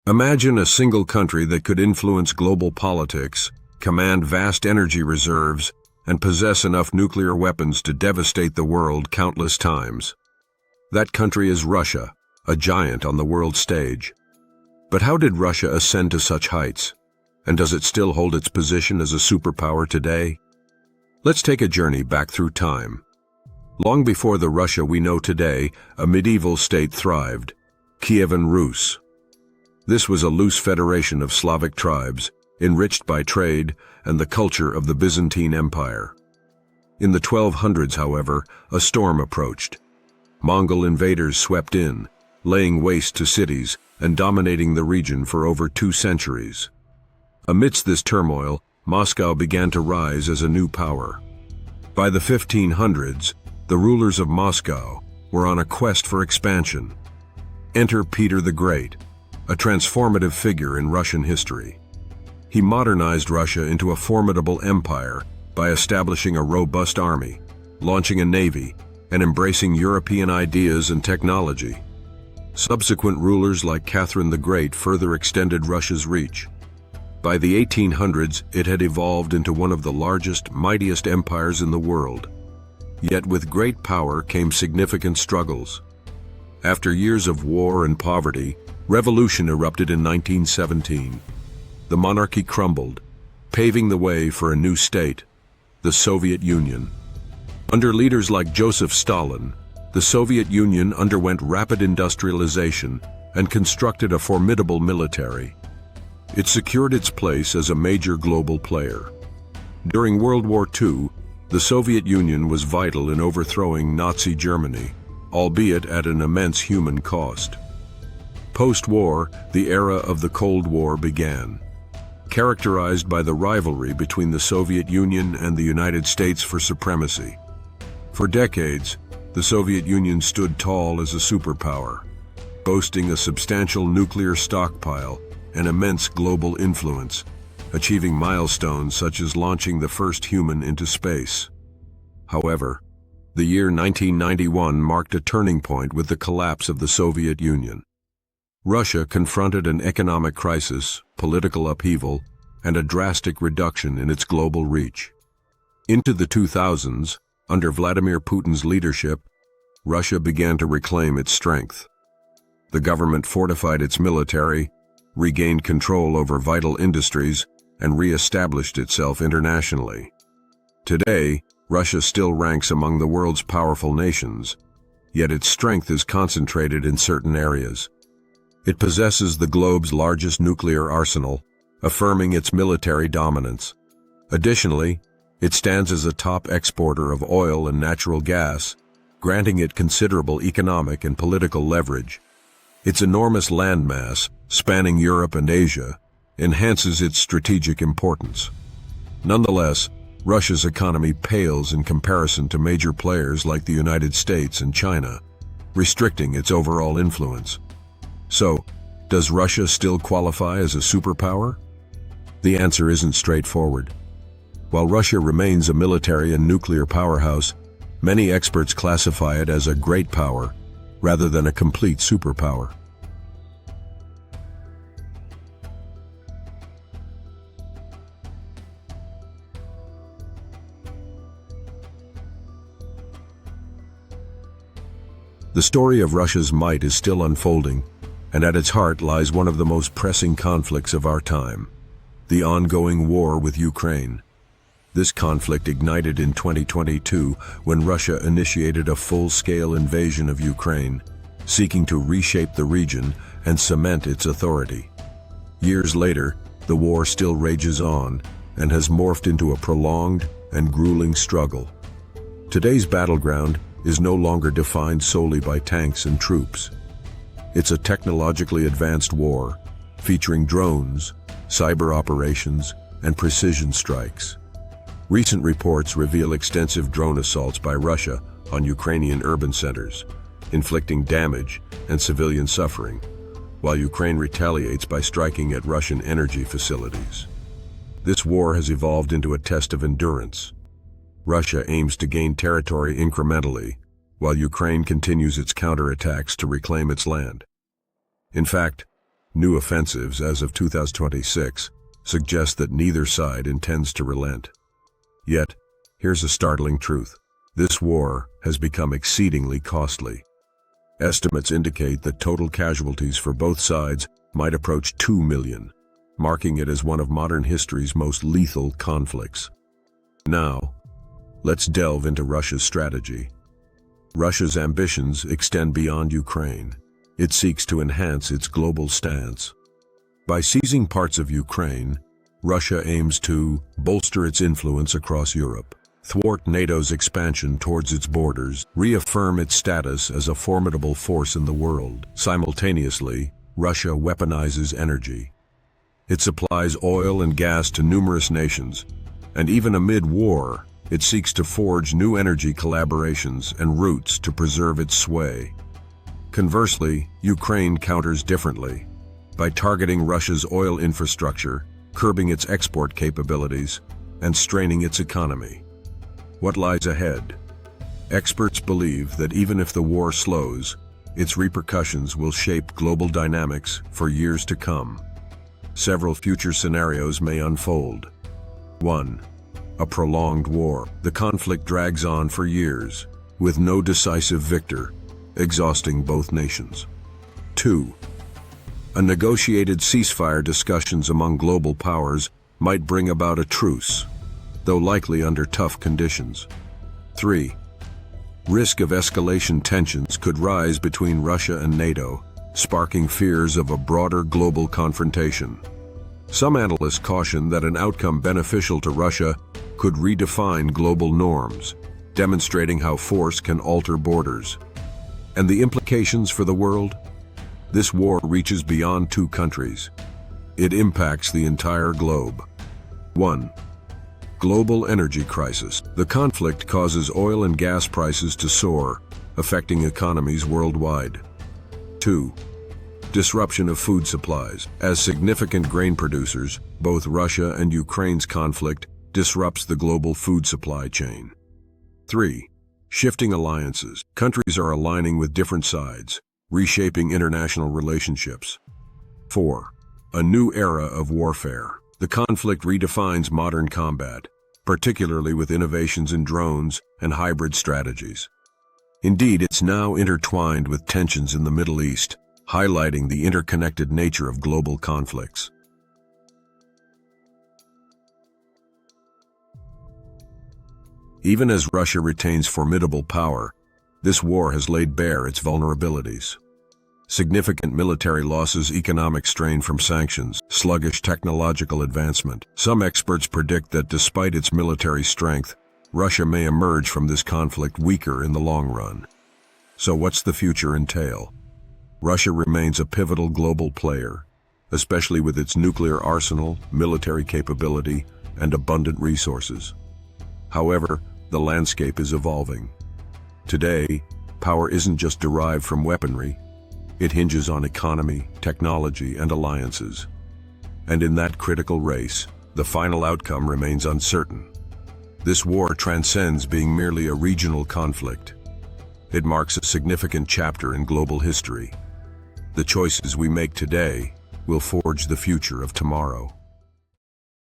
Imagine a single country that could influence global politics, command vast energy reserves, and possess enough nuclear weapons to devastate the world countless times. That country is Russia, a giant on the world stage. But how did Russia ascend to such heights? And does it still hold its position as a superpower today? Let's take a journey back through time. Long before the Russia we know today, a medieval state thrived, Kievan Rus. This was a loose federation of Slavic tribes, enriched by trade and the culture of the Byzantine Empire. In the 1200s, however, a storm approached. Mongol invaders swept in, laying waste to cities and dominating the region for over 2 centuries. Amidst this turmoil, Moscow began to rise as a new power. By the 1500s, the rulers of Moscow were on a quest for expansion. Enter Peter the Great, a transformative figure in Russian history. He modernized Russia into a formidable empire by establishing a robust army, launching a navy, and embracing European ideas and technology. Subsequent rulers like Catherine the Great further extended Russia's reach. By the 1800s, it had evolved into one of the largest, mightiest empires in the world. Yet with great power came significant struggles. After years of war and poverty, revolution erupted in 1917. The monarchy crumbled, paving the way for a new state, the Soviet Union. Under leaders like Joseph Stalin, the Soviet Union underwent rapid industrialization and constructed a formidable military. It secured its place as a major global player. During World War II, the Soviet Union was vital in overthrowing Nazi Germany, albeit at an immense human cost. Post-war, the era of the Cold War began, characterized by the rivalry between the Soviet Union and the United States for supremacy. For decades, the Soviet Union stood tall as a superpower, boasting a substantial nuclear stockpile and immense global influence, achieving milestones such as launching the first human into space. However, the year 1991 marked a turning point with the collapse of the Soviet Union. Russia confronted an economic crisis, political upheaval, and a drastic reduction in its global reach. Into the 2000s, under Vladimir Putin's leadership, Russia began to reclaim its strength. The government fortified its military, regained control over vital industries, and re-established itself internationally. Today, Russia still ranks among the world's powerful nations, yet its strength is concentrated in certain areas. It possesses the globe's largest nuclear arsenal, affirming its military dominance. Additionally, it stands as a top exporter of oil and natural gas, granting it considerable economic and political leverage. Its enormous landmass, spanning Europe and Asia, enhances its strategic importance. Nonetheless, Russia's economy pales in comparison to major players like the United States and China, restricting its overall influence. So, does Russia still qualify as a superpower? The answer isn't straightforward. While Russia remains a military and nuclear powerhouse, many experts classify it as a great power rather than a complete superpower. The story of Russia's might is still unfolding, and at its heart lies one of the most pressing conflicts of our time, the ongoing war with Ukraine. This conflict ignited in 2022 when Russia initiated a full-scale invasion of Ukraine, seeking to reshape the region and cement its authority. Years later, the war still rages on and has morphed into a prolonged and grueling struggle. Today's battleground is no longer defined solely by tanks and troops. It's a technologically advanced war, featuring drones, cyber operations, and precision strikes. Recent reports reveal extensive drone assaults by Russia on Ukrainian urban centers, inflicting damage and civilian suffering, while Ukraine retaliates by striking at Russian energy facilities. This war has evolved into a test of endurance. Russia aims to gain territory incrementally, while Ukraine continues its counterattacks to reclaim its land. In fact, New offensives as of 2026 suggest that neither side intends to relent. Yet, here's a startling truth. This war has become exceedingly costly. Estimates indicate that total casualties for both sides might approach 2 million, marking it as one of modern history's most lethal conflicts. Now, let's delve into Russia's strategy. Russia's ambitions extend beyond Ukraine. It seeks to enhance its global stance. By seizing parts of Ukraine, Russia aims to bolster its influence across Europe, thwart NATO's expansion towards its borders, reaffirm its status as a formidable force in the world. Simultaneously, Russia weaponizes energy. It supplies oil and gas to numerous nations, and even amid war, it seeks to forge new energy collaborations and routes to preserve its sway. Conversely, Ukraine counters differently. By targeting Russia's oil infrastructure, curbing its export capabilities, and straining its economy. What lies ahead? Experts believe that even if the war slows, its repercussions will shape global dynamics for years to come. Several future scenarios may unfold. 1. A prolonged war. The conflict drags on for years, with no decisive victor, exhausting both nations. 2. A negotiated ceasefire discussions among global powers might bring about a truce, though likely under tough conditions. 3. Risk of escalation tensions could rise between Russia and NATO, sparking fears of a broader global confrontation. Some analysts caution that an outcome beneficial to Russia could redefine global norms, demonstrating how force can alter borders. And the implications for the world? This war reaches beyond two countries. It impacts the entire globe. 1. Global energy crisis. The conflict causes oil and gas prices to soar, affecting economies worldwide. 2. Disruption of food supplies. As significant grain producers, both Russia and Ukraine's conflict disrupts the global food supply chain. 3. Shifting alliances. Countries are aligning with different sides, reshaping international relationships. 4. A new era of warfare. The conflict redefines modern combat, particularly with innovations in drones and hybrid strategies. Indeed, it's now intertwined with tensions in the Middle East, highlighting the interconnected nature of global conflicts. Even as Russia retains formidable power, this war has laid bare its vulnerabilities. Significant military losses, economic strain from sanctions, sluggish technological advancement. Some experts predict that despite its military strength, Russia may emerge from this conflict weaker in the long run. So what's the future entail? Russia remains a pivotal global player, especially with its nuclear arsenal, military capability, and abundant resources. However, the landscape is evolving. Today, power isn't just derived from weaponry. It hinges on economy, technology, and alliances. And in that critical race, the final outcome remains uncertain. This war transcends being merely a regional conflict. It marks a significant chapter in global history. The choices we make today will forge the future of tomorrow.